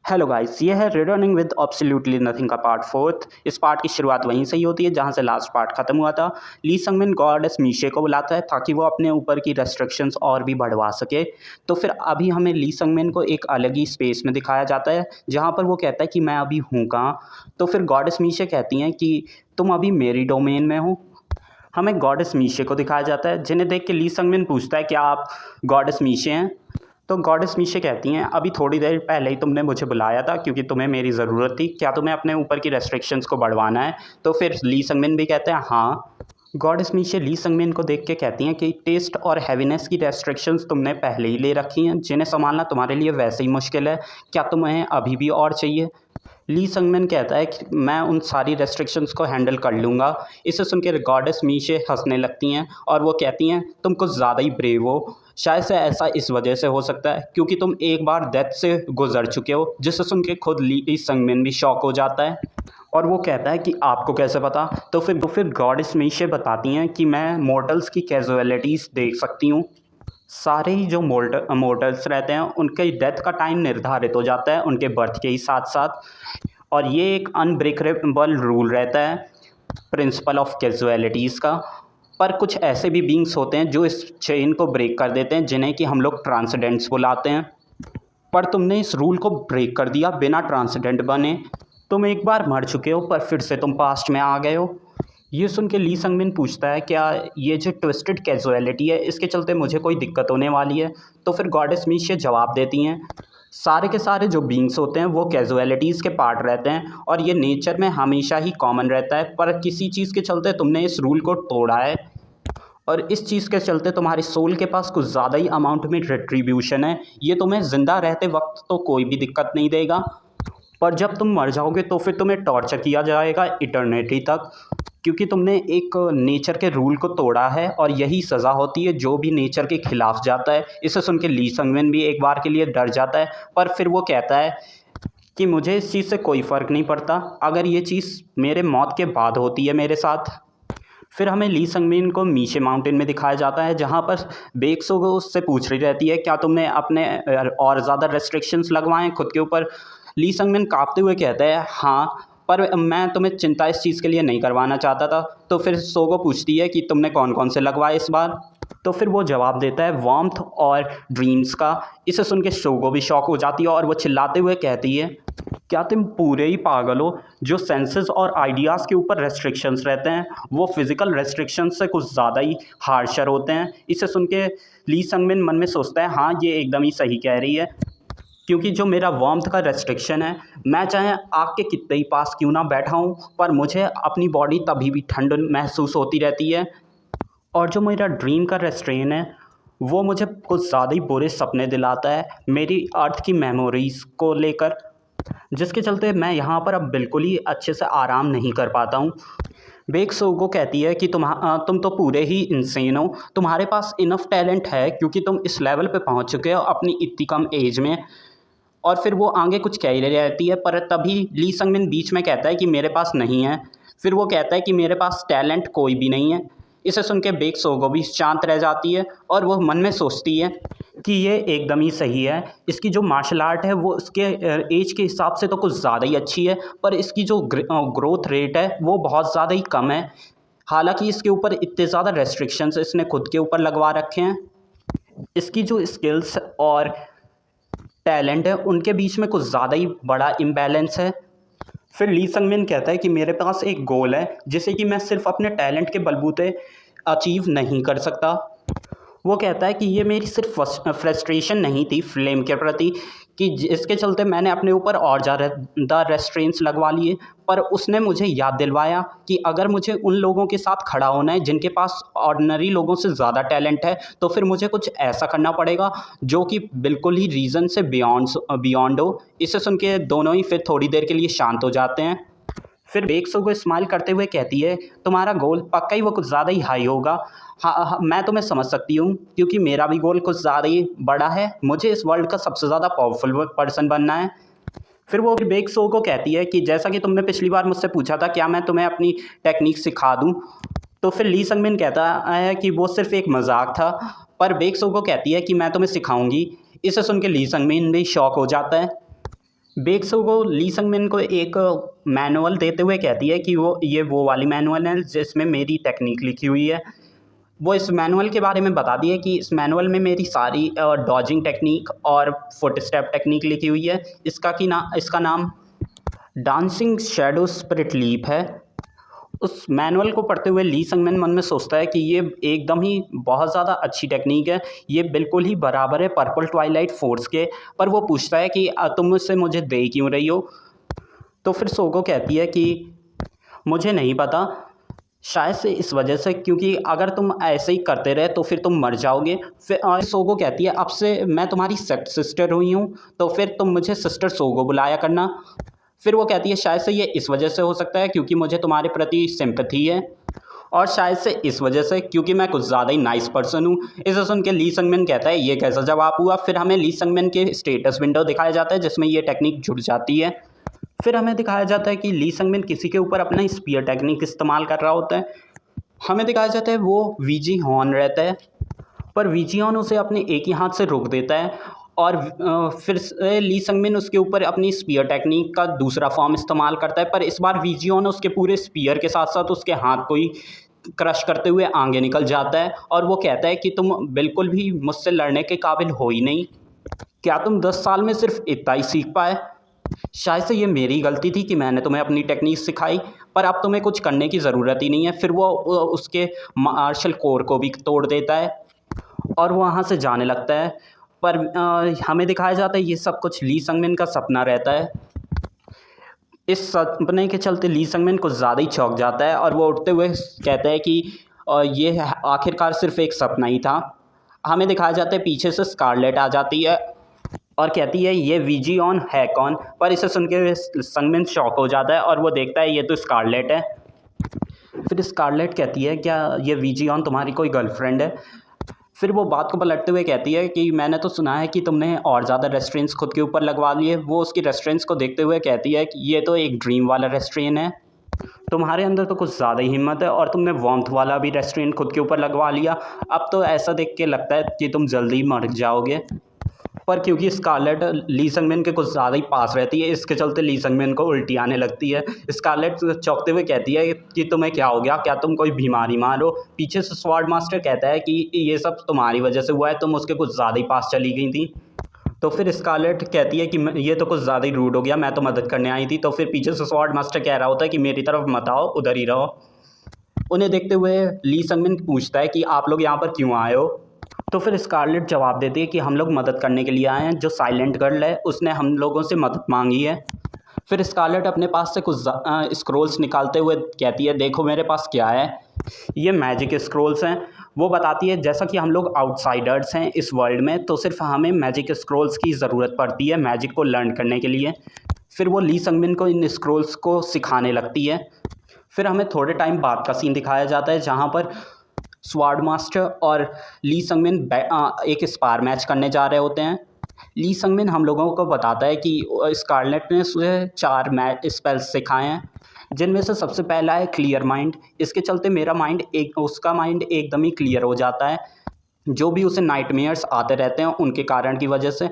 Hello guys, ये है रीडर्निंग with absolutely nothing का पार्ट फोर्थ। इस पार्ट की शुरुआत वहीं से ही होती है जहाँ से लास्ट पार्ट खत्म हुआ था। ली संगमिन गॉडेस मीशे को बुलाता है ताकि वो अपने ऊपर की रेस्ट्रिक्शंस और भी बढ़वा सके। तो फिर अभी हमें ली संगमिन को एक अलग ही स्पेस में दिखाया जाता है जहाँ पर वो कहता है कि मैं अभी हूँ कहाँ। तो फिर गॉडेस मीशे कहती हैं कि तुम अभी मेरी डोमेन में हो। हमें गॉडेस मीशे को दिखाया जाता है जिन्हें देख के ली संगमिन पूछता है क्या आप गॉडेस मीशे हैं। तो गॉडेस मीशे कहती हैं अभी थोड़ी देर पहले ही तुमने मुझे बुलाया था क्योंकि तुम्हें मेरी ज़रूरत थी, क्या तुम्हें अपने ऊपर की रेस्ट्रिक्शंस को बढ़वाना है। तो फिर ली संगमिन भी कहते हैं हाँ। गॉडेस मीशे ली संगमिन को देख के कहती हैं कि टेस्ट और हैवीनेस की रेस्ट्रिक्शंस तुमने पहले ही ले रखी हैं जिन्हें संभालना तुम्हारे लिए वैसे ही मुश्किल है, क्या तुम्हें अभी भी और चाहिए। ली संगमिन कहता है कि मैं उन सारी रेस्ट्रिक्शंस को हैंडल कर लूँगा। इसे सुन के गॉडेस मीशे हंसने लगती हैं और वो कहती हैं तुम कुछ ज़्यादा ही ब्रेव हो। शायद से ऐसा इस वजह से हो सकता है क्योंकि तुम एक बार डेथ से गुजर चुके हो, जिसे सुन के खुद ली संगमिन भी शॉक हो जाता है और वो कहता है कि आपको कैसे पता। तो फिर गॉडेस मीशे बताती हैं कि मैं मॉर्टल्स की कैजुअलिटीज़ देख सकती हूँ। सारे ही जो मोर्टल्स रहते हैं उनके डेथ का टाइम निर्धारित हो जाता है उनके बर्थ के ही साथ साथ, और ये एक अनब्रेकेबल रूल रहता है प्रिंसिपल ऑफ कैजुअलिटीज़ का। पर कुछ ऐसे भी बींग्स होते हैं जो इस चेन को ब्रेक कर देते हैं जिन्हें कि हम लोग ट्रांसेंडेंट्स बुलाते हैं। पर तुमने इस रूल को ब्रेक कर दिया बिना ट्रांसेंडेंट बने। तुम एक बार मर चुके हो पर फिर से तुम पास्ट में आ गए हो। ये सुन के ली संगमिन पूछता है क्या ये जो ट्विस्टेड कैजुअलिटी है इसके चलते मुझे कोई दिक्कत होने वाली है। तो फिर गॉडेस मीशे जवाब देती हैं सारे के सारे जो बींग्स होते हैं वो कैजुअलिटीज़ के पार्ट रहते हैं और ये नेचर में हमेशा ही कॉमन रहता है, पर किसी चीज़ के चलते तुमने इस रूल को तोड़ा है और इस चीज़ के चलते तुम्हारी सोल के पास कुछ ज़्यादा ही अमाउंट में रिट्रीब्यूशन है। ये तुम्हें ज़िंदा रहते वक्त तो कोई भी दिक्कत नहीं देगा, पर जब तुम मर जाओगे तो फिर तुम्हें टॉर्चर किया जाएगा इटर्निटी तक, क्योंकि तुमने एक नेचर के रूल को तोड़ा है और यही सज़ा होती है जो भी नेचर के खिलाफ जाता है। इसे सुन के ली संगमिन भी एक बार के लिए डर जाता है, पर फिर वो कहता है कि मुझे इस चीज़ से कोई फ़र्क नहीं पड़ता अगर ये चीज़ मेरे मौत के बाद होती है मेरे साथ। फिर हमें ली संगमिन को मीशे माउंटेन में दिखाया जाता है जहाँ पर बेक्सो को उससे पूछ रही रहती है क्या तुमने अपने और ज़्यादा रेस्ट्रिक्शंस लगवाएं खुद के ऊपर। ली संगमिन काँपते हुए कहता है हाँ, पर मैं तुम्हें चिंता इस चीज़ के लिए नहीं करवाना चाहता था। तो फिर सोगो पूछती है कि तुमने कौन कौन से लगवाए इस बार। तो फिर वो जवाब देता है वार्मथ और ड्रीम्स का। इसे सुन के सोगो भी शॉक हो जाती है और वो चिल्लाते हुए कहती है क्या तुम पूरे ही पागल हो। जो सेंसेस और आइडियाज़ के ऊपर रेस्ट्रिक्शंस रहते हैं वो फिज़िकल रेस्ट्रिक्शंस से कुछ ज़्यादा ही हार्शर होते हैं। इसे सुन के ली संगमिन मन में सोचता है हाँ ये एकदम ही सही कह रही है, क्योंकि जो मेरा वार्मथ का रेस्ट्रिक्शन है मैं चाहे आग के कितने ही पास क्यों ना बैठा हूँ पर मुझे अपनी बॉडी तभी भी ठंड महसूस होती रहती है। और जो मेरा ड्रीम का रेस्ट्रेन है वो मुझे कुछ ज़्यादा ही बुरे सपने दिलाता है मेरी अर्थ की मेमोरीज़ को लेकर, जिसके चलते मैं यहाँ पर अब बिल्कुल ही अच्छे से आराम नहीं कर पाता हूँ। बेक्सोगो कहती है कि तुम तो पूरे ही इंसेन हो, तुम्हारे पास इनफ टैलेंट है क्योंकि तुम इस लेवल पे पहुँच चुके हो अपनी इतनी कम एज में। और फिर वो आगे कुछ कह ही रहती है पर तभी ली संगमिन बीच में कहता है कि मेरे पास नहीं है। फिर वो कहता है कि मेरे पास टैलेंट कोई भी नहीं है। इसे सुन के बेक्सोगो भी शांत रह जाती है और वो मन में सोचती है कि ये एकदम ही सही है, इसकी जो मार्शल आर्ट है वो इसके एज के हिसाब से तो कुछ ज़्यादा ही अच्छी है पर इसकी जो ग्रोथ रेट है वो बहुत ज़्यादा ही कम है। हालांकि इसके ऊपर इतने ज़्यादा रेस्ट्रिक्शंस इसने खुद के ऊपर लगवा रखे हैं। इसकी जो स्किल्स और टैलेंट है उनके बीच में कुछ ज़्यादा ही बड़ा इम्बैलेंस है। फिर ली संगमिन कहता है कि मेरे पास एक गोल है जिसे कि मैं सिर्फ अपने टैलेंट के बलबूते अचीव नहीं कर सकता। वो कहता है कि ये मेरी सिर्फ फ्रस्ट्रेशन नहीं थी फ्लेम के प्रति कि इसके चलते मैंने अपने ऊपर और ज़्यादा रेस्ट्रेंट्स लगवा लिए, पर उसने मुझे याद दिलवाया कि अगर मुझे उन लोगों के साथ खड़ा होना है जिनके पास ऑर्डिनरी लोगों से ज़्यादा टैलेंट है तो फिर मुझे कुछ ऐसा करना पड़ेगा जो कि बिल्कुल ही रीज़न से बियॉन्ड हो। इसे सुन के दोनों ही फिर थोड़ी देर के लिए शांत हो जाते हैं। फिर बेक्सोगो स्माइल करते हुए कहती है तुम्हारा गोल पक्का ही वो कुछ ज़्यादा ही हाई होगा। हाँ, मैं तुम्हें समझ सकती हूँ क्योंकि मेरा भी गोल कुछ ज़्यादा ही बड़ा है, मुझे इस वर्ल्ड का सबसे ज़्यादा पावरफुल पर्सन बनना है। फिर वो बेक्सोगो कहती है कि जैसा कि तुमने पिछली बार मुझसे पूछा था क्या मैं तुम्हें अपनी टेक्निक सिखा दूँ। तो फिर ली संगमिन कहता है कि वो सिर्फ एक मजाक था, पर बेक्सोगो कहती है कि मैं तुम्हें सिखाऊंगी। इसे सुन के ली संगमिन भी शॉक हो जाता है। बेक सोगो ली संगमिन को एक मैनुअल देते हुए कहती है कि वो वाली मैनुअल है जिसमें मेरी टेक्निक लिखी हुई है। वो इस मैनुअल के बारे में बता दिए कि इस मैनुअल में मेरी सारी डॉजिंग टेक्निक और फुट स्टेप टेक्निक लिखी हुई है। इसका नाम डांसिंग शैडो स्पिरिट लीप है। उस मैनुअल को पढ़ते हुए ली संगमिन मन में सोचता है कि ये एकदम ही बहुत ज़्यादा अच्छी टेक्निक है, ये बिल्कुल ही बराबर है पर्पल ट्वाइलाइट फोर्स के। पर वो पूछता है कि तुम मुझसे मुझे दे क्यों रही हो? तो फिर सोगो कहती है कि मुझे नहीं पता, शायद से इस वजह से, क्योंकि अगर तुम ऐसे ही करते रहे तो फिर तुम मर जाओगे। फिर सोगो कहती है अब से मैं तुम्हारी सिस्टर हुई हूँ, तो फिर तुम मुझे सिस्टर सोगो बुलाया करना। फिर वो कहती है शायद से ये इस वजह से हो सकता है क्योंकि मुझे तुम्हारे प्रति सिंपैथी है, और शायद से इस वजह से क्योंकि मैं कुछ ज़्यादा ही नाइस पर्सन हूँ। इसे सुन के ली संगमिन कहता है ये कैसा जवाब हुआ। फिर हमें ली संगमिन के स्टेटस विंडो दिखाया जाता है जिसमें ये टेक्निक जुड़ जाती है। फिर हमें दिखाया जाता है कि ली संगमिन किसी के ऊपर अपना स्पीयर टेक्निक इस्तेमाल कर रहा होता है। हमें दिखाया जाता है वो वीजी हॉर्न रहता है, पर वीजी हॉर्न उसे अपने एक ही हाथ से रोक देता है, और फिर से ली संगमिन उसके ऊपर अपनी स्पीयर टेक्निक का दूसरा फॉर्म इस्तेमाल करता है। पर इस बार वीजी हॉर्न उसके पूरे स्पीयर के साथ साथ उसके हाथ को ही क्रश करते हुए आगे निकल जाता है, और वो कहता है कि तुम बिल्कुल भी मुझसे लड़ने के काबिल हो ही नहीं। क्या तुम 10 साल में सिर्फ इतना ही सीख पाए? शायद से ये मेरी गलती थी कि मैंने तुम्हें अपनी टेक्निक सिखाई, पर अब तुम्हें कुछ करने की ज़रूरत ही नहीं है। फिर वो उसके मार्शल कोर को भी तोड़ देता है और वो वहाँ से जाने लगता है। पर हमें दिखाया जाता है ये सब कुछ ली संगमिन का सपना रहता है। इस सपने के चलते ली संगमिन कुछ ज़्यादा ही चौंक जाता है और वो उठते हुए कहता है कि ये आखिरकार सिर्फ एक सपना ही था। हमें दिखाया जाता है पीछे से स्कारलेट आ जाती है और कहती है ये वीजी ऑन है कौन? पर इसे सुन के संगमिन शॉक हो जाता है और वो देखता है ये तो स्कारलेट है। फिर स्कारलेट कहती है क्या ये वीजी ऑन तुम्हारी कोई गर्लफ्रेंड है? फिर वो बात को पलटते हुए कहती है कि मैंने तो सुना है कि तुमने और ज़्यादा रेस्ट्रेंट्स खुद के ऊपर लगवा लिए। वो उसकी रेस्ट्रेंट्स को देखते हुए कहती है कि ये तो एक ड्रीम वाला रेस्ट्रेंट है, तुम्हारे अंदर तो कुछ ज़्यादा ही हिम्मत है और तुमने वार्मथ वाला भी रेस्ट्रेंट खुद के ऊपर लगवा लिया। अब तो ऐसा देख के लगता है कि तुम जल्दी ही मर जाओगे। पर क्योंकि स्कारलेट ली संगमिन के कुछ ज़्यादा ही पास रहती है, इसके चलते ली संगमिन को उल्टी आने लगती है। स्कारलेट चौंकते हुए कहती है कि तुम्हें क्या हो गया, क्या तुम कोई बीमारी मारो? पीछे से स्वॉर्ड मास्टर कहता है कि ये सब तुम्हारी वजह से हुआ है, तुम उसके कुछ ज़्यादा ही पास चली गई थी। तो फिर स्कारलेट कहती है कि ये तो कुछ ज़्यादा ही रूड हो गया, मैं तो मदद करने आई थी। तो फिर पीछे से स्वॉर्ड मास्टर कह रहा होता है कि मेरी तरफ मत आओ, उधर ही रहो। उन्हें देखते हुए ली संगमिन पूछता है कि आप लोग यहाँ पर क्यों आए हो? तो फिर स्कारलेट जवाब देती है कि हम लोग मदद करने के लिए आए हैं, जो साइलेंट गर्ल है उसने हम लोगों से मदद मांगी है। फिर स्कारलेट अपने पास से कुछ स्क्रोल्स निकालते हुए कहती है देखो मेरे पास क्या है, ये मैजिक स्क्रोल्स हैं। वो बताती है जैसा कि हम लोग आउटसाइडर्स हैं इस वर्ल्ड में, तो सिर्फ हमें मैजिक स्क्रोल्स की ज़रूरत पड़ती है मैजिक को लर्न करने के लिए। फिर वो ली संगमिन को इन स्क्रोल्स को सिखाने लगती है। फिर हमें थोड़े टाइम बाद का सीन दिखाया जाता है जहाँ पर स्वॉर्ड मास्टर और ली संगमिन एक स्पार मैच करने जा रहे होते हैं। ली संगमिन हम लोगों को बताता है कि स्कारलेट ने उसे 4 स्पेल्स सिखाए हैं, जिनमें से सबसे पहला है क्लियर माइंड। इसके चलते उसका माइंड एकदम ही क्लियर हो जाता है, जो भी उसे नाइटमेयर्स आते रहते हैं उनके कारण की वजह से।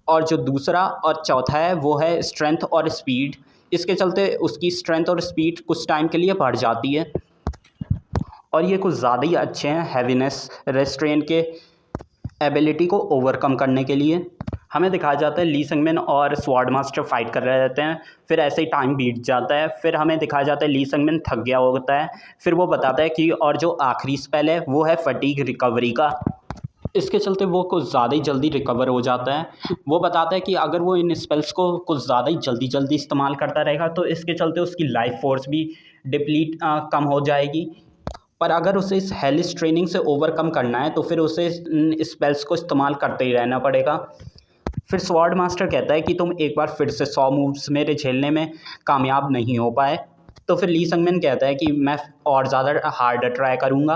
और जो दूसरा और चौथा है वो है स्ट्रेंथ और स्पीड। इसके चलते उसकी स्ट्रेंथ और स्पीड कुछ टाइम के लिए बढ़ जाती है, और ये कुछ ज़्यादा ही अच्छे हैं हैवीनेस रेस्ट्रेन के एबिलिटी को ओवरकम करने के लिए। हमें दिखाया जाता है ली संगमिन और स्वॉर्ड मास्टर फाइट कर रहे रहते हैं। फिर ऐसे ही टाइम बीत जाता है। फिर हमें दिखाया जाता है ली संगमिन थक गया होता है। फिर वो बताता है कि और जो आखिरी स्पेल है वो है फटीग रिकवरी का। इसके चलते वो कुछ ज़्यादा ही जल्दी रिकवर हो जाता है। वो बताता है कि अगर वो इन स्पेल्स को कुछ ज़्यादा ही जल्दी इस्तेमाल करता रहेगा तो इसके चलते उसकी लाइफ फोर्स भी डिप्लीट कम हो जाएगी। पर अगर उसे इस हेलिस ट्रेनिंग से ओवरकम करना है तो फिर उसे स्पेल्स को इस्तेमाल करते ही रहना पड़ेगा। फिर स्वॉर्ड मास्टर कहता है कि तुम एक बार फिर से 100 मूव्स मेरे झेलने में कामयाब नहीं हो पाए। तो फिर ली संगमिन कहता है कि मैं और ज़्यादा हार्ड ट्राई करूँगा।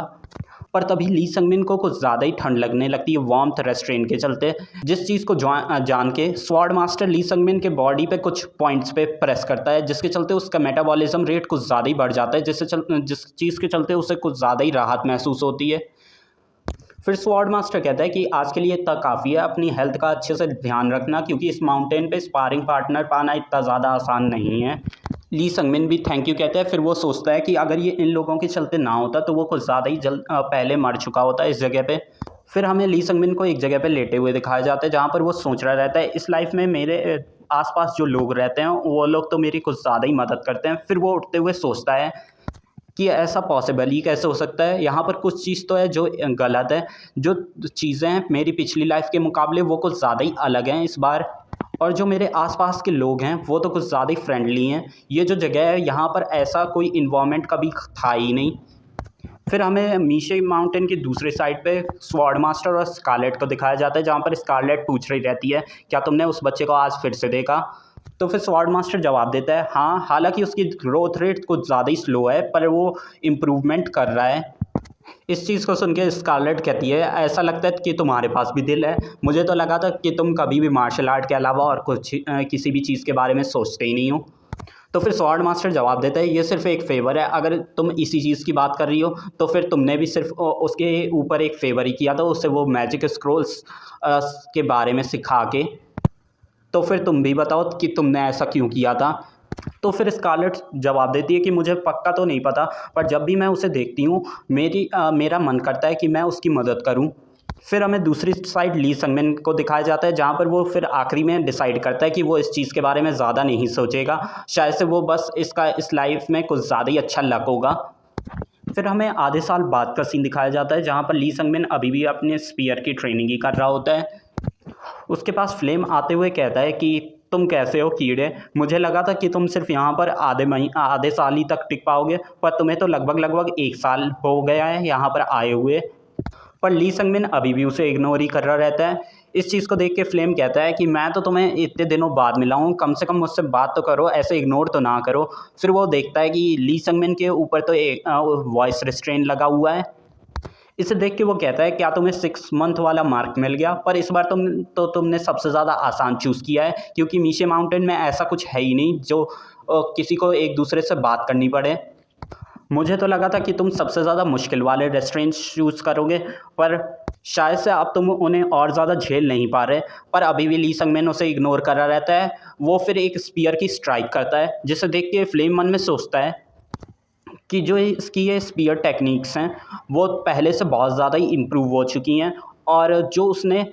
पर तभी ली संगमिन को कुछ ज़्यादा ही ठंड लगने लगती है वार्मथ रेस्ट्रेन के चलते। जिस चीज़ को जान के स्वॉर्ड मास्टर ली संगमिन के बॉडी पे कुछ पॉइंट्स पे प्रेस करता है, जिसके चलते उसका मेटाबॉलिज्म रेट कुछ ज़्यादा ही बढ़ जाता है, जिस चीज़ के चलते उसे कुछ ज़्यादा ही राहत महसूस होती है। फिर स्वॉर्ड मास्टर कहता है कि आज के लिए इतना काफ़ी है, अपनी हेल्थ का अच्छे से ध्यान रखना, क्योंकि इस माउंटेन पे स्पारिंग पार्टनर पाना इतना ज़्यादा आसान नहीं है। ली संगमिन भी थैंक यू कहता है। फिर वो सोचता है कि अगर ये इन लोगों के चलते ना होता तो वो कुछ ज़्यादा ही पहले मर चुका होता इस जगह पे। फिर हमें ली संगमिन को एक जगह पे लेटे हुए दिखाया जाता है, जहाँ पर वो सोच रहा रहता है इस लाइफ में मेरे आसपास जो लोग रहते हैं वो लोग तो मेरी कुछ ज़्यादा ही मदद करते हैं। फिर वो उठते हुए सोचता है कि ऐसा पॉसिबल ही कैसे हो सकता है, यहाँ पर कुछ चीज़ तो है जो गलत है, जो चीज़ें हैं मेरी पिछली लाइफ के मुकाबले वो कुछ ज़्यादा ही अलग हैं इस बार, और जो मेरे आसपास के लोग हैं वो तो कुछ ज़्यादा ही फ्रेंडली हैं। ये जो जगह है यहाँ पर ऐसा कोई इन्वायरमेंट कभी था ही नहीं। फिर हमें मीशे माउंटेन की दूसरे साइड पे स्वॉर्ड मास्टर और स्कारलेट को दिखाया जाता है, जहाँ पर स्कारलेट पूछ रही रहती है क्या तुमने उस बच्चे को आज फिर से देखा। तो फिर स्वॉर्ड मास्टर जवाब देता है हाँ, हालांकि उसकी ग्रोथ रेट कुछ ज़्यादा ही स्लो है पर वो इम्प्रूवमेंट कर रहा है। इस चीज़ को सुन के स्कारलेट कहती है ऐसा लगता है कि तुम्हारे पास भी दिल है, मुझे तो लगा था कि तुम कभी भी मार्शल आर्ट के अलावा और कुछ किसी भी चीज़ के बारे में सोचते ही नहीं हो। तो फिर स्वॉर्ड मास्टर जवाब देता है ये सिर्फ एक फेवर है, अगर तुम इसी चीज़ की बात कर रही हो तो फिर तुमने भी सिर्फ उसके ऊपर एक फेवर ही किया था, उससे वो मैजिक स्क्रोल्स के बारे में सिखा के। तो फिर तुम भी बताओ कि तुमने ऐसा क्यों किया था। तो फिर स्कारलेट जवाब देती है कि मुझे पक्का तो नहीं पता, पर जब भी मैं उसे देखती हूँ मेरा मन करता है कि मैं उसकी मदद करूँ। फिर हमें दूसरी साइड ली संगमिन को दिखाया जाता है, जहाँ पर वो फिर आखिरी में डिसाइड करता है कि वो इस चीज़ के बारे में ज़्यादा नहीं सोचेगा, शायद से वो बस इस लाइफ में कुछ ज़्यादा ही अच्छा लक होगा। फिर हमें आधे साल बाद का सीन दिखाया जाता है, जहाँ पर ली संगमिन अभी भी अपने स्पीयर की ट्रेनिंग ही कर रहा होता है। उसके पास फ्लेम आते हुए कहता है कि तुम कैसे हो कीड़े, मुझे लगा था कि तुम सिर्फ यहाँ पर आधे साल ही तक टिक पाओगे, पर तुम्हें तो लगभग 1 साल हो गया है यहाँ पर आए हुए। पर ली संगमिन अभी भी उसे इग्नोर ही कर रहा रहता है। इस चीज़ को देख के फ्लेम कहता है कि मैं तो तुम्हें इतने दिनों बाद मिला हूँ, कम से कम मुझसे बात तो करो, ऐसे इग्नोर तो ना करो। फिर वो देखता है कि ली संगमिन के ऊपर तो एक वॉइस रिस्ट्रेन लगा हुआ है। इसे देख के वो कहता है क्या तुम्हें 6 मंथ वाला मार्क मिल गया, पर इस बार तुमने सबसे ज़्यादा आसान चूज़ किया है, क्योंकि मीशे माउंटेन में ऐसा कुछ है ही नहीं जो किसी को एक दूसरे से बात करनी पड़े। मुझे तो लगा था कि तुम सबसे ज़्यादा मुश्किल वाले रेस्टोरेंट्स चूज़ करोगे, पर शायद से अब तुम उन्हें और ज़्यादा झेल नहीं पा रहे। पर अभी भी ली संगमिन उसे इग्नोर कर रहा रहता है। वो फिर एक स्पीयर की स्ट्राइक करता है, जिसे देख के फ्लेम मन में सोचता है कि जो इसकी ये स्पीयर टेक्निक्स हैं वो पहले से बहुत ज़्यादा ही इम्प्रूव हो चुकी हैं, और जो उसने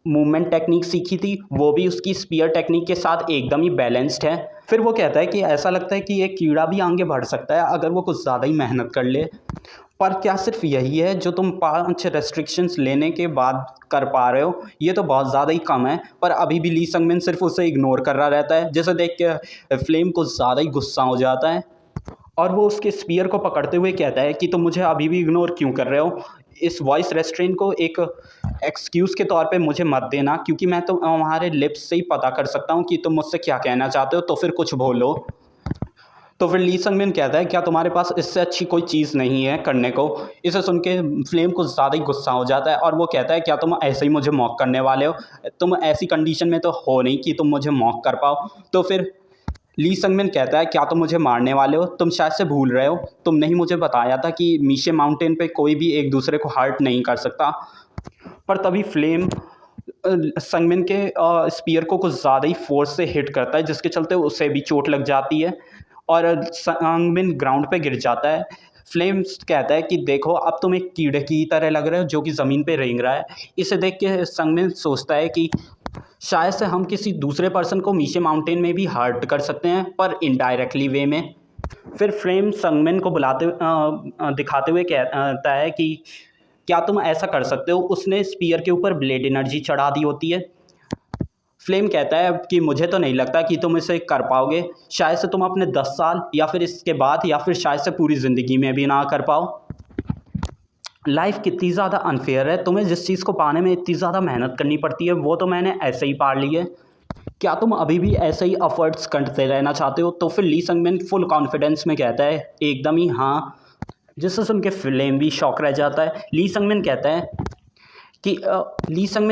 मूवमेंट टेक्निक सीखी थी वो भी उसकी स्पीयर टेक्निक के साथ एकदम ही बैलेंस्ड है। फिर वो कहता है कि ऐसा लगता है कि एक कीड़ा भी आगे बढ़ सकता है अगर वो कुछ ज़्यादा ही मेहनत कर ले। पर क्या सिर्फ यही है जो तुम 5 रेस्ट्रिक्शंस लेने के बाद कर पा रहे हो, ये तो बहुत ज़्यादा ही कम है। पर अभी भी ली संगमिन सिर्फ उसे इग्नोर कर रहा रहता है, जिसे देख के फ्लेम को ज़्यादा ही गुस्सा हो जाता है, और वो उसके स्पीयर को पकड़ते हुए कहता है कि तुम मुझे अभी भी इग्नोर क्यों कर रहे हो। इस वॉइस रेस्ट्रेंट को एक एक्सक्यूज़ के तौर पे मुझे मत देना, क्योंकि मैं तो तुम्हारे लिप्स से ही पता कर सकता हूँ कि तुम मुझसे क्या कहना चाहते हो, तो फिर कुछ बोलो। तो फिर ली संगमिन कहता है क्या तुम्हारे पास इससे अच्छी कोई चीज़ नहीं है करने को। इसे सुन के फ्लेम को ज़्यादा ही गुस्सा हो जाता है, और वो कहता है क्या तुम ऐसे ही मुझे मॉक करने वाले हो, तुम ऐसी कंडीशन में तो हो नहीं कि तुम मुझे मॉक कर पाओ। तो फिर ली संगमिन कहता है क्या तुम मुझे मारने वाले हो, तुम शायद से भूल रहे हो, तुमने ही मुझे बताया था कि मीशे माउंटेन पे कोई भी एक दूसरे को हर्ट नहीं कर सकता। पर तभी फ्लेम संगमिन के स्पीयर को कुछ ज़्यादा ही फोर्स से हिट करता है, जिसके चलते उसे भी चोट लग जाती है और संगमिन ग्राउंड पे गिर जाता है। फ्लेम कहता है कि देखो अब तुम एक कीड़े की तरह लग रहे हो जो कि ज़मीन पे रेंग रहा है। इसे देख के संगमिन सोचता है कि शायद से हम किसी दूसरे पर्सन को मीशे माउंटेन में भी हर्ट कर सकते हैं, पर इनडायरेक्टली वे में। फिर फ्लेम संगमिन को दिखाते हुए कहता है कि क्या तुम ऐसा कर सकते हो। उसने स्पीयर के ऊपर ब्लेड एनर्जी चढ़ा दी होती है। फ्लेम कहता है कि मुझे तो नहीं लगता कि तुम इसे कर पाओगे, शायद से तुम अपने 10 साल या फिर इसके बाद या फिर शायद से पूरी ज़िंदगी में भी ना कर पाओ। लाइफ कितनी ज़्यादा अनफेयर है, तुम्हें जिस चीज़ को पाने में इतनी ज़्यादा मेहनत करनी पड़ती है वो तो मैंने ऐसे ही पा ली है। क्या तुम अभी भी ऐसे ही एफर्ट्स करते रहना चाहते हो। तो फिर ली संगमिन फुल कॉन्फिडेंस में कहता है एकदम ही हाँ, जिससे सुन के फ्लेम भी शॉक रह जाता है। ली संगमिन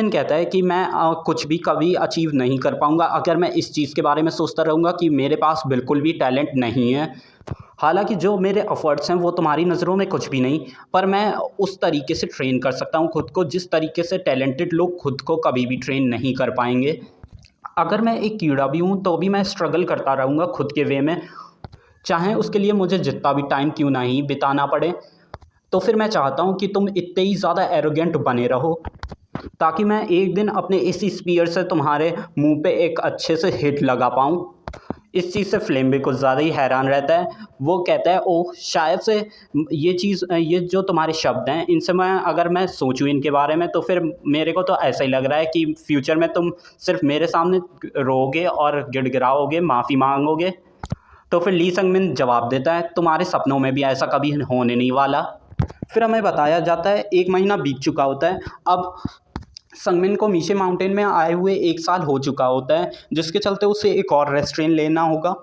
कहता है कि मैं कुछ भी कभी अचीव नहीं कर पाऊँगा अगर मैं इस चीज़ के बारे में सोचता रहूँगा कि मेरे पास बिल्कुल भी टैलेंट नहीं है। हालांकि जो मेरे एफर्ट्स हैं वो तुम्हारी नज़रों में कुछ भी नहीं, पर मैं उस तरीके से ट्रेन कर सकता हूँ खुद को जिस तरीके से टैलेंटेड लोग खुद को कभी भी ट्रेन नहीं कर पाएंगे। अगर मैं एक कीड़ा भी हूँ तो भी मैं स्ट्रगल करता रहूँगा खुद के वे में, चाहे उसके लिए मुझे जितना भी टाइम क्यों ना ही बिताना पड़े। तो फिर मैं चाहता हूँ कि तुम इतने ही ज़्यादा एरोगेंट बने रहो ताकि मैं एक दिन अपने इसी स्पीयर से तुम्हारे मुंह पे एक अच्छे से हिट लगा पाऊँ। इस चीज़ से फ्लेम भी कुछ ज़्यादा ही हैरान रहता है। वो कहता है ओह शायद से ये जो तुम्हारे शब्द हैं इनसे अगर मैं सोचूं इनके बारे में तो फिर मेरे को तो ऐसा ही लग रहा है कि फ्यूचर में तुम सिर्फ मेरे सामने रोओगे और गिड़गिड़ाओगे, माफ़ी मांगोगे। तो फिर ली संगमिन जवाब देता है तुम्हारे सपनों में भी ऐसा कभी होने नहीं वाला। फिर हमें बताया जाता है 1 महीना बीत चुका होता है। अब संगमिन को मीशे माउंटेन में आए हुए 1 साल हो चुका होता है, जिसके चलते उसे एक और रेस्टोरेंट लेना होगा।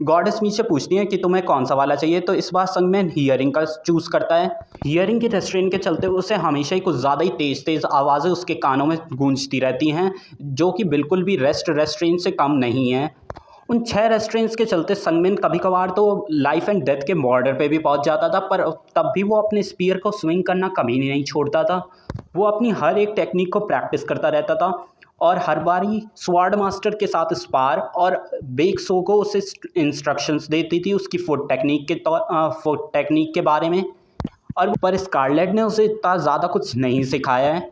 गॉडेस मीशे पूछती है कि तुम्हें कौन सा वाला चाहिए, तो इस बार संगमिन हियरिंग का चूज़ करता है। हियरिंग के रेस्टोरेंट के चलते उसे हमेशा ही कुछ ज़्यादा ही तेज़ तेज़ आवाज़ें उसके कानों में गूंजती रहती हैं, जो कि बिल्कुल भी रेस्टोरेंट से कम नहीं है। उन 6 रेस्टोरेंट्स के चलते संगमिन कभी कभार तो लाइफ एंड डेथ के बॉर्डर पे भी पहुंच जाता था, पर तब भी वो अपने स्पीयर को स्विंग करना कभी नहीं छोड़ता था। वो अपनी हर एक टेक्निक को प्रैक्टिस करता रहता था और हर बार ही स्वॉर्ड मास्टर के साथ स्पार और बेक सो को उसे इंस्ट्रक्शंस देती थी उसकी फुट टेक्निक के बारे में। और पर स्कारलेट ने उसे इतना ज़्यादा कुछ नहीं सिखाया है।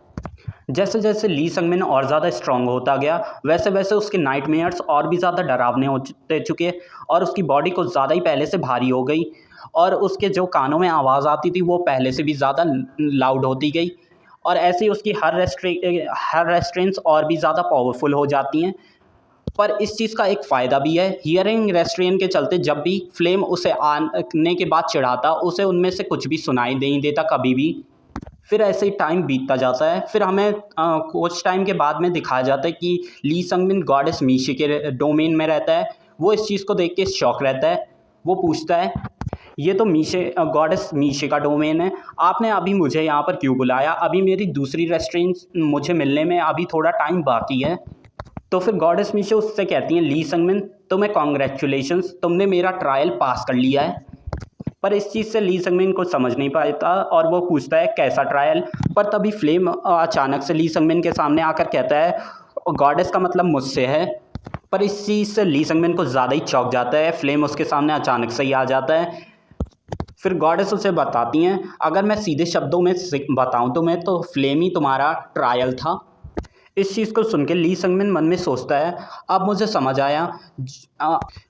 जैसे जैसे ली संगमिन और ज़्यादा स्ट्रॉन्ग होता गया वैसे वैसे उसके नाइटमेयर्स और भी ज़्यादा डरावने होते चुके और उसकी बॉडी कुछ ज़्यादा ही पहले से भारी हो गई और उसके जो कानों में आवाज़ आती थी वो पहले से भी ज़्यादा लाउड होती गई और ऐसे ही उसकी हर रेस्ट्रेंट्स और भी ज़्यादा पावरफुल हो जाती हैं। पर इस चीज़ का एक फ़ायदा भी है। हियरिंग रेस्ट्रेंट के चलते जब भी फ्लेम उसे आने के बाद चिढ़ाता उसे उनमें से कुछ भी सुनाई नहीं देता कभी भी। फिर ऐसे ही टाइम बीतता जाता है। फिर हमें कुछ टाइम के बाद में दिखाया जाता है कि ली संगमिन गॉडेस मीशे के डोमेन में रहता है। वो इस चीज़ को देख के शॉक रहता है। वो पूछता है ये तो गॉडेस मीशे का डोमेन है, आपने अभी मुझे यहाँ पर क्यों बुलाया? अभी मेरी दूसरी रेस्टोरेंट मुझे मिलने में अभी थोड़ा टाइम बाकी है। तो फिर गॉडेस मीशे उससे कहती हैं ली संगमिन तुम्हें कॉन्ग्रेचुलेशंस, तुमने मेरा ट्रायल पास कर लिया है। पर इस चीज़ से ली संगमिन को समझ नहीं पाता और वो पूछता है कैसा ट्रायल? पर तभी फ्लेम अचानक से ली संगमिन के सामने आकर कहता है गॉडेस का मतलब मुझसे है। पर इस चीज़ से ली संगमिन को ज़्यादा ही चौंक जाता है। फ्लेम उसके सामने अचानक से ही आ जाता है। फिर गॉडेस उसे बताती हैं अगर मैं सीधे शब्दों में बताऊं तुम्हें तो फ्लेम ही तुम्हारा ट्रायल था। इस चीज़ को सुन के ली संगमिन मन में सोचता है अब मुझे समझ आया,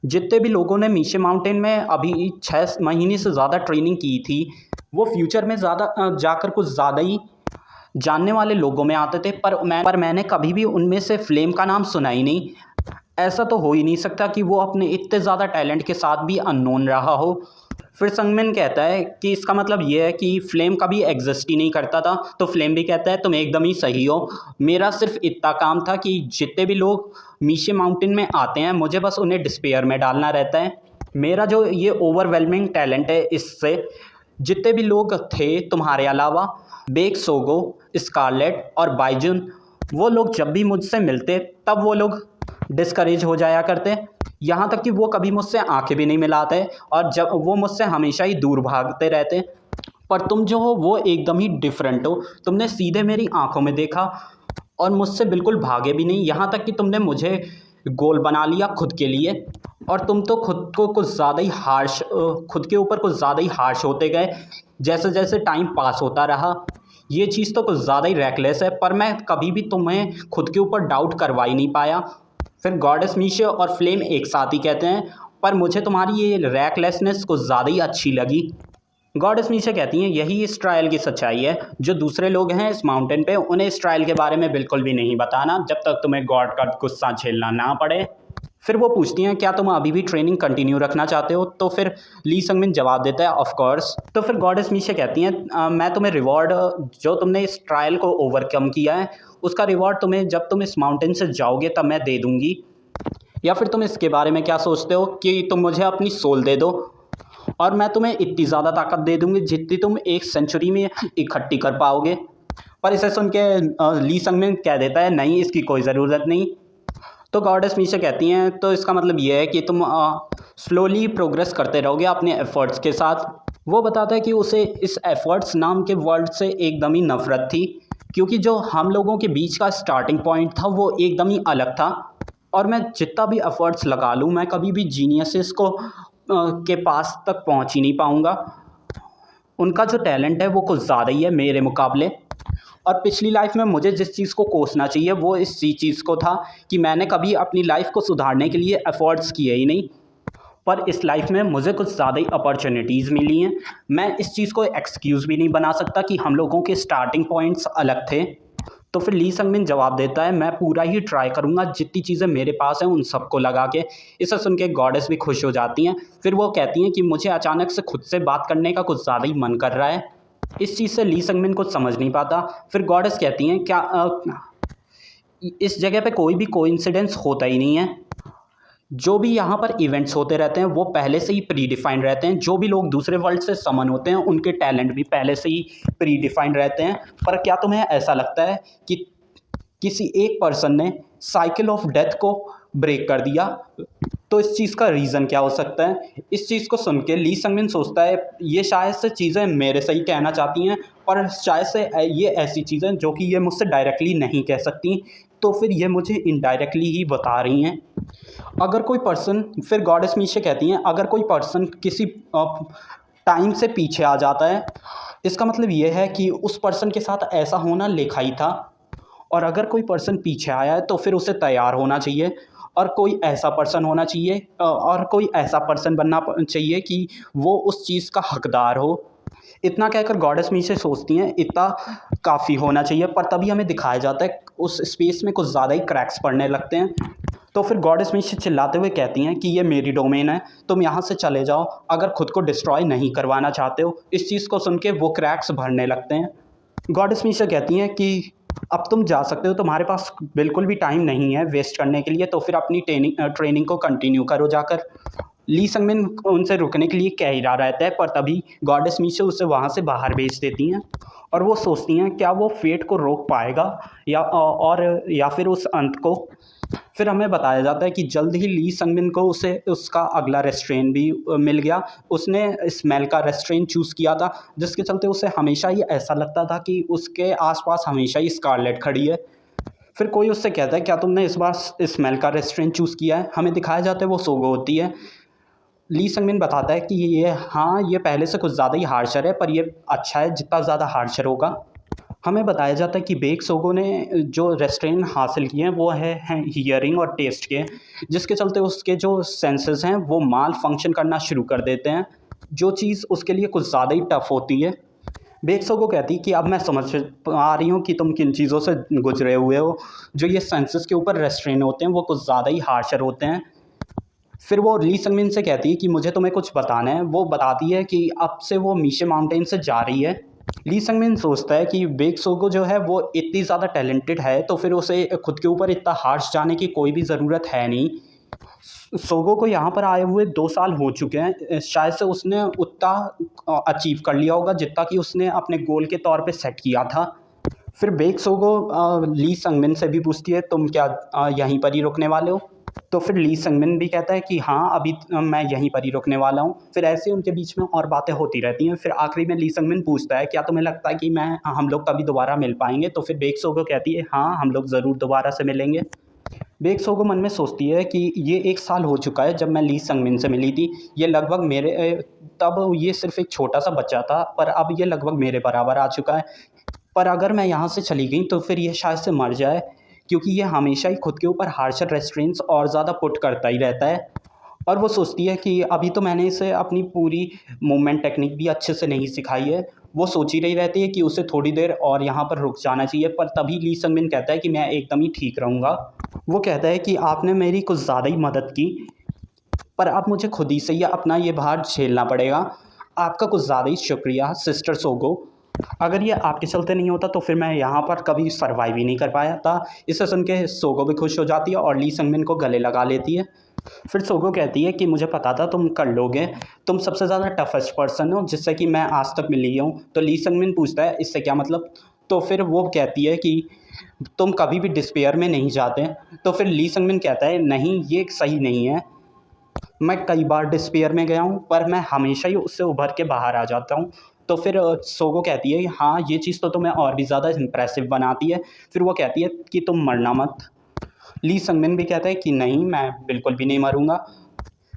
जितने भी लोगों ने मीशे माउंटेन में अभी 6 महीने से ज़्यादा ट्रेनिंग की थी वो फ्यूचर में ज़्यादा जाकर कुछ ज़्यादा ही जानने वाले लोगों में आते थे, पर मैंने कभी भी उनमें से फ्लेम का नाम सुना ही नहीं। ऐसा तो हो ही नहीं सकता कि वो अपने इतने ज़्यादा टैलेंट के साथ भी अननोन रहा हो। फिर संगमिन कहता है कि इसका मतलब ये है कि फ्लेम कभी एग्जिस्ट ही नहीं करता था। तो फ्लेम भी कहता है तुम एकदम ही सही हो, मेरा सिर्फ इतना काम था कि जितने भी लोग मीशे माउंटेन में आते हैं मुझे बस उन्हें डिस्पेयर में डालना रहता है। मेरा जो ये ओवरवेलमिंग टैलेंट है इससे जितने भी लोग थे तुम्हारे अलावा बेक सोगो, स्कारलेट और बाइजुन, वो लोग जब भी मुझसे मिलते तब वो लोग डिस्करेज हो जाया करते, यहाँ तक कि वो कभी मुझसे आंखें भी नहीं मिलाते और जब वो मुझसे हमेशा ही दूर भागते रहते। पर तुम जो हो वो एकदम ही डिफरेंट हो, तुमने सीधे मेरी आंखों में देखा और मुझसे बिल्कुल भागे भी नहीं, यहाँ तक कि तुमने मुझे गोल बना लिया खुद के लिए। और तुम तो खुद के ऊपर कुछ ज़्यादा ही हार्श होते गए जैसे जैसे टाइम पास होता रहा। ये चीज़ तो कुछ ज़्यादा ही रैकलेस है, पर मैं कभी भी तुम्हें खुद के ऊपर डाउट करवा ही नहीं पाया। फिर गॉडेस मीशे और फ्लेम एक साथ ही कहते हैं पर मुझे तुम्हारी ये रैकलेसनेस कुछ ज़्यादा ही अच्छी लगी। गॉडेस मीशे कहती हैं यही इस ट्रायल की सच्चाई है, जो दूसरे लोग हैं इस माउंटेन पे उन्हें इस ट्रायल के बारे में बिल्कुल भी नहीं बताना जब तक तुम्हें गॉड का गुस्सा झेलना ना पड़े। फिर वो पूछती हैं क्या तुम अभी भी ट्रेनिंग कंटिन्यू रखना चाहते हो? तो फिर ली संगमिन जवाब देता है ऑफ कोर्स। तो फिर गॉडेस मीशे कहती हैं मैं तुम्हें रिवॉर्ड जो तुमने इस ट्रायल को ओवरकम किया है उसका रिवॉर्ड तुम्हें जब तुम इस माउंटेन से जाओगे तब मैं दे दूँगी। या फिर तुम इसके बारे में क्या सोचते हो कि तुम मुझे अपनी सोल दे दो और मैं तुम्हें इतनी ज़्यादा ताकत दे दूँगी जितनी तुम 1 सेंचुरी में इकट्ठी कर पाओगे। पर इसे सुन के ली संगमिन कह देता है नहीं, इसकी कोई ज़रूरत नहीं। तो गॉडेस मीशे कहती हैं तो इसका मतलब ये है कि तुम स्लोली प्रोग्रेस करते रहोगे अपने एफर्ट्स के साथ। वो बताता है कि उसे इस एफर्ट्स नाम के वर्ड से एकदम ही नफ़रत थी, क्योंकि जो हम लोगों के बीच का स्टार्टिंग पॉइंट था वो एकदम ही अलग था, और मैं जितना भी एफर्ट्स लगा लूँ मैं कभी भी जीनियसेस को के पास तक पहुँच ही नहीं पाऊँगा। उनका जो टैलेंट है वो कुछ ज़्यादा ही है मेरे मुकाबले। और पिछली लाइफ में मुझे जिस चीज़ को कोसना चाहिए वो इस चीज़ को था कि मैंने कभी अपनी लाइफ को सुधारने के लिए एफ़र्ट्स किए ही नहीं, पर इस लाइफ में मुझे कुछ ज़्यादा ही अपॉर्चुनिटीज़ मिली हैं। मैं इस चीज़ को एक्सक्यूज़ भी नहीं बना सकता कि हम लोगों के स्टार्टिंग पॉइंट्स अलग थे। तो फिर ली संगमिन जवाब देता है, मैं पूरा ही ट्राई करूँगा, जितनी चीज़ें मेरे पास हैं उन सबको लगा के। इसे सुन के गॉडेस भी खुश हो जाती हैं। फिर वो कहती हैं कि मुझे अचानक से खुद से बात करने का कुछ ज़्यादा ही मन कर रहा है। इस चीज़ से ली संगमिन कुछ समझ नहीं पाता। फिर गॉडेस कहती हैं, क्या इस जगह पे कोई भी कोइंसिडेंस होता ही नहीं है। जो भी यहाँ पर इवेंट्स होते रहते हैं वो पहले से ही प्री डिफाइंड रहते हैं। जो भी लोग दूसरे वर्ल्ड से समन होते हैं उनके टैलेंट भी पहले से ही प्री डिफाइंड रहते हैं। पर क्या तुम्हें ऐसा लगता है कि किसी एक पर्सन ने साइकिल ऑफ डेथ को ब्रेक कर दिया? तो इस चीज़ का रीज़न क्या हो सकता है? इस चीज़ को सुन के ली संगमिन सोचता है ये शायद से चीज़ें मेरे से ही कहना चाहती हैं, और शायद से ये ऐसी चीज़ें जो कि ये मुझसे डायरेक्टली नहीं कह सकती, तो फिर ये मुझे इनडायरेक्टली ही बता रही हैं। अगर कोई पर्सन, फिर गॉडेस मीशे कहती हैं, अगर कोई पर्सन किसी टाइम से पीछे आ जाता है, इसका मतलब ये है कि उस पर्सन के साथ ऐसा होना लिखा ही था। और अगर कोई पर्सन पीछे आया है तो फिर उसे तैयार होना चाहिए, और कोई ऐसा पर्सन होना चाहिए, और कोई ऐसा पर्सन बनना चाहिए कि वो उस चीज़ का हकदार हो। इतना कहकर गॉडेस मीशे सोचती हैं इतना काफ़ी होना चाहिए, पर तभी हमें दिखाया जाता है उस स्पेस में कुछ ज़्यादा ही क्रैक्स पड़ने लगते हैं। तो फिर गॉडेस मीशे चिल्लाते हुए कहती हैं कि ये मेरी डोमेन है, तुम यहाँ से चले जाओ अगर खुद को डिस्ट्रॉय नहीं करवाना चाहते हो। इस चीज़ को सुन के वो क्रैक्स भरने लगते हैं। गॉडेस मीशे कहती हैं कि अब तुम जा सकते हो, तुम्हारे पास बिल्कुल भी टाइम नहीं है वेस्ट करने के लिए, तो फिर अपनी ट्रेनिंग को कंटिन्यू करो जाकर। ली संगमिन उनसे रुकने के लिए कह ही रहा रहता है, पर तभी गॉडेस मीशे उसे वहाँ से बाहर भेज देती हैं। और वो सोचती हैं क्या वो फेट को रोक पाएगा या फिर उस अंत को। फिर हमें बताया जाता है कि जल्द ही ली संगमिन को उसे उसका अगला रेस्ट्रेन भी मिल गया। उसने स्मेल का रेस्ट्रेन चूज़ किया था, जिसके चलते उसे हमेशा ही ऐसा लगता था कि उसके आसपास हमेशा ही स्कारलेट खड़ी है। फिर कोई उससे कहता है क्या तुमने इस बार स्मेल का रेस्ट्रेन चूज़ किया है? हमें दिखाया जाता है वो सोगो होती है। ली संगमिन बताता है कि ये पहले से कुछ ज़्यादा ही हार्शर है, पर ये अच्छा है जितना ज़्यादा हार्शर होगा। हमें बताया जाता है कि बेक सोगो ने जो रेस्ट्रेन हासिल किए हैं वो हैं हियरिंग और टेस्ट के, जिसके चलते उसके जो सेंसेस हैं वो माल फंक्शन करना शुरू कर देते हैं, जो चीज़ उसके लिए कुछ ज़्यादा ही टफ होती है। बेक सोगो कहती है कि अब मैं समझ पा रही हूँ कि तुम किन चीज़ों से गुजरे हुए हो। जो ये सेंसेस के ऊपर रेस्ट्रेन होते हैं वो कुछ ज़्यादा ही हार्शर होते हैं। फिर वो ली संगमिन से कहती है कि मुझे तुम्हें कुछ बताना है। वो बताती है कि अब से वो मीशे माउंटेन से जा रही है। ली संगमिन सोचता है कि बेक सोगो जो है वो इतनी ज़्यादा टैलेंटेड है, तो फिर उसे खुद के ऊपर इतना हार्श जाने की कोई भी ज़रूरत है नहीं। सोगो को यहाँ पर आए हुए 2 साल हो चुके हैं, शायद से उसने उतना अचीव कर लिया होगा जितना कि उसने अपने गोल के तौर पे सेट किया था। फिर बेक सोगो ली संगमिन से भी पूछती है तुम क्या यहीं पर ही रुकने वाले हो? तो फिर ली संगमिन भी कहता है कि हाँ अभी मैं यहीं पर ही रुकने वाला हूँ। फिर ऐसे उनके बीच में और बातें होती रहती हैं। फिर आखिरी में ली संगमिन पूछता है क्या तुम्हें लगता है कि हम लोग कभी दोबारा मिल पाएंगे? तो फिर बेक सोगो कहती है हाँ हम लोग ज़रूर दोबारा से मिलेंगे। बेक सोगो मन में सोचती है कि ये 1 साल हो चुका है जब मैं ली संगमिन से मिली थी। ये लगभग मेरे तब ये सिर्फ एक छोटा सा बच्चा था, पर अब ये लगभग मेरे बराबर आ चुका है। पर अगर मैं यहाँ से चली गई तो फिर ये शायद से मर जाए, क्योंकि ये हमेशा ही खुद के ऊपर हार्शर रेस्ट्रेंट्स और ज़्यादा पुट करता ही रहता है। और वो सोचती है कि अभी तो मैंने इसे अपनी पूरी मूवमेंट टेक्निक भी अच्छे से नहीं सिखाई है। वो सोच ही रही रहती है कि उसे थोड़ी देर और यहाँ पर रुक जाना चाहिए, पर तभी ली संगमिन कहता है कि मैं एकदम ही ठीक रहूँगा। वो कहता है कि आपने मेरी कुछ ज़्यादा ही मदद की, पर अब मुझे खुद ही से ही अपना ये भार झेलना पड़ेगा। आपका कुछ ज़्यादा ही शुक्रिया सिस्टर सोगो। अगर ये आपके चलते नहीं होता तो फिर मैं यहाँ पर कभी सर्वाइव ही नहीं कर पाया था। इसे सुन के सोगो भी खुश हो जाती है और ली संगमिन को गले लगा लेती है। फिर सोगो कहती है कि मुझे पता था तुम कर लोगे, तुम सबसे ज़्यादा टफेस्ट पर्सन हो जिससे कि मैं आज तक मिली हूँ। तो ली संगमिन पूछता है इससे क्या मतलब? तो फिर वो कहती है कि तुम कभी भी डिस्पेयर में नहीं जाते। तो फिर ली संगमिन कहता है नहीं ये सही नहीं है, मैं कई बार डिस्पेयर में गया हूँ, पर मैं हमेशा ही उससे उभर के बाहर आ जाता हूँ। तो फिर सोगो कहती है हाँ ये चीज़ तो तुम्हें और भी ज़्यादा इम्प्रेसिव बनाती है। फिर वो कहती है कि तुम मरना मत। ली संगमिन भी कहता है कि नहीं, मैं बिल्कुल भी नहीं मरूंगा।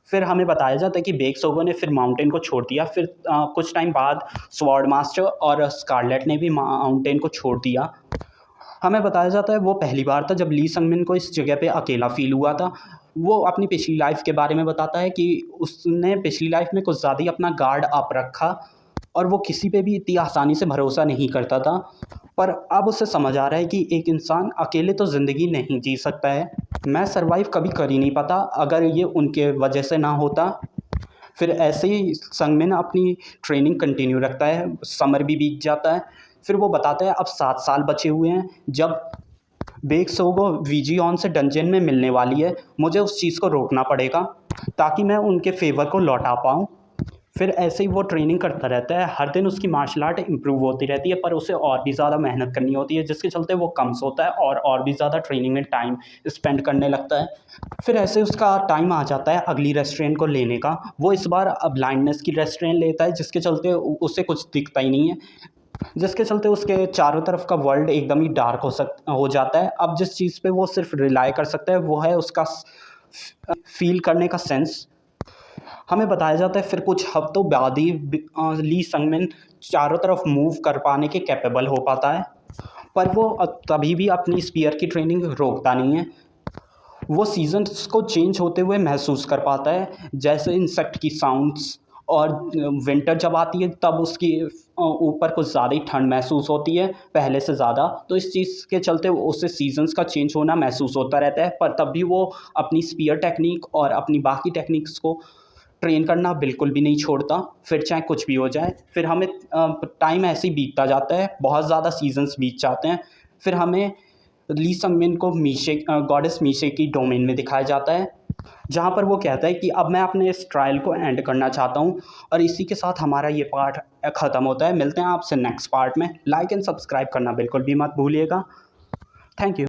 फिर हमें बताया जाता है कि बेक सोगो ने फिर माउंटेन को छोड़ दिया। फिर कुछ टाइम बाद स्वॉर्ड मास्टर और स्कारलेट ने भी माउंटेन को छोड़ दिया। हमें बताया जाता है वो पहली बार था जब ली संगमिन को इस जगह पे अकेला फील हुआ था। वो अपनी पिछली लाइफ के बारे में बताता है कि उसने पिछली लाइफ में कुछ ज़्यादा ही अपना गार्ड अप रखा और वो किसी पे भी इतनी आसानी से भरोसा नहीं करता था। पर अब उसे समझ आ रहा है कि एक इंसान अकेले तो ज़िंदगी नहीं जी सकता है। मैं सर्वाइव कभी कर ही नहीं पाता अगर ये उनके वजह से ना होता। फिर ऐसे ही संगमिन अपनी ट्रेनिंग कंटिन्यू रखता है। समर भी बीत जाता है। फिर वो बताता है अब 7 साल बचे हुए हैं जब बेक सोगो वीजियन से डंजन में मिलने वाली है। मुझे उस चीज़ को रोकना पड़ेगा ताकि मैं उनके फेवर को लौटा पाऊँ। फिर ऐसे ही वो ट्रेनिंग करता रहता है। हर दिन उसकी मार्शल आर्ट इम्प्रूव होती रहती है, पर उसे और भी ज़्यादा मेहनत करनी होती है, जिसके चलते वो कम सोता है और भी ज़्यादा ट्रेनिंग में टाइम स्पेंड करने लगता है। फिर ऐसे उसका टाइम आ जाता है अगली रेस्टोरेंट को लेने का। वो इस बार ब्लाइंडनेस की रेस्टोरेंट लेता है, जिसके चलते उसे कुछ दिखता ही नहीं है, जिसके चलते उसके चारों तरफ का वर्ल्ड एकदम ही डार्क हो जाता है। अब जिस चीज़ पे वो सिर्फ रिलाई कर सकता है वो है उसका फील करने का सेंस। हमें बताया जाता है फिर कुछ हफ्तों बाद ही ली संगमिन चारों तरफ मूव कर पाने के कैपेबल हो पाता है, पर वो तभी भी अपनी स्पीयर की ट्रेनिंग रोकता नहीं है। वो सीजन्स को चेंज होते हुए महसूस कर पाता है, जैसे इंसेक्ट की साउंड्स। और विंटर जब आती है तब उसकी ऊपर कुछ ज़्यादा ही ठंड महसूस होती है पहले से ज़्यादा। तो इस चीज़ के चलते उसे सीजन्स का चेंज होना महसूस होता रहता है, पर तब भी वो अपनी स्पीयर टेक्निक और अपनी बाकी टेक्निक्स को ट्रेन करना बिल्कुल भी नहीं छोड़ता, फिर चाहे कुछ भी हो जाए। फिर हमें टाइम ऐसे ही बीतता जाता है, बहुत ज़्यादा सीजन्स बीत जाते हैं। फिर हमें ली संगमिन को गॉडेस मीशे की डोमेन में दिखाया जाता है, जहाँ पर वो कहता है कि अब मैं अपने इस ट्रायल को एंड करना चाहता हूँ। और इसी के साथ हमारा ये पार्ट ख़त्म होता है। मिलते हैं आपसे नेक्स्ट पार्ट में। लाइक एंड सब्सक्राइब करना बिल्कुल भी मत भूलिएगा। Thank you.